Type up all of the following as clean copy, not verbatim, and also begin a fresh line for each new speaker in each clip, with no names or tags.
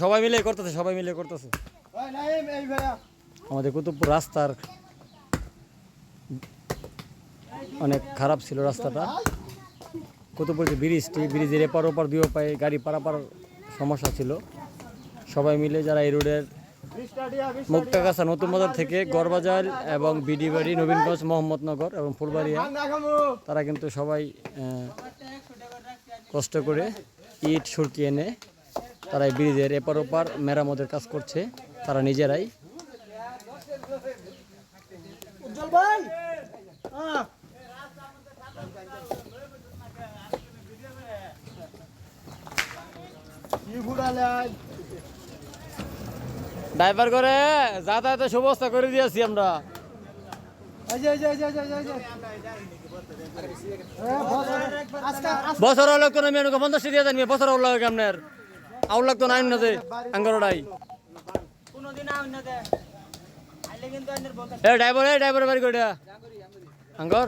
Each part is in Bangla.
সবাই মিলে করতেছে আমাদের কুতুবপুর রাস্তার অনেক খারাপ ছিল রাস্তাটা। কুতুবপুর যে ব্রিজের এপার ওপার দুই পায়ে গাড়ি পারাপার সমস্যা ছিল। সবাই মিলে যারা এই রোডের মুক্তাগাছা নতুন বাজার থেকে গড়বাজার এবং বিডিবাড়ি, নবীনগঞ্জ, মোহাম্মদনগর এবং ফুলবাড়িয়া, তারা কিন্তু সবাই কষ্ট করে ইট সুরকি এনে তারা এই ব্রিজের এপার ওপার মেরামতের কাজ করছে তারা নিজেরাই। ড্রাইভার করে যাতায়াতের সুব্যবস্থা করে দিয়েছি আমরা। বছর হলো তো আমি 50 দিয়ে জানবি বছর হলো আপনার আউল লাগতো না না যে আঙ্গরডাই ড্রাইভার বাড়ি করে আঙ্গর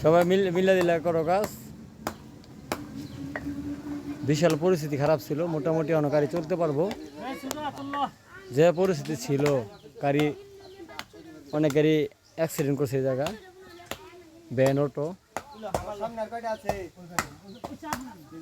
সবাই মিলে দিলে করো কাজ। বিশাল পরিস্থিতি খারাপ ছিল, মোটামুটি অনেক গাড়ি চলতে পারবো। যে পরিস্থিতি ছিল গাড়ি অনেক গাড়ি অ্যাক্সিডেন্ট করছে এই জায়গা, ভ্যান অটো।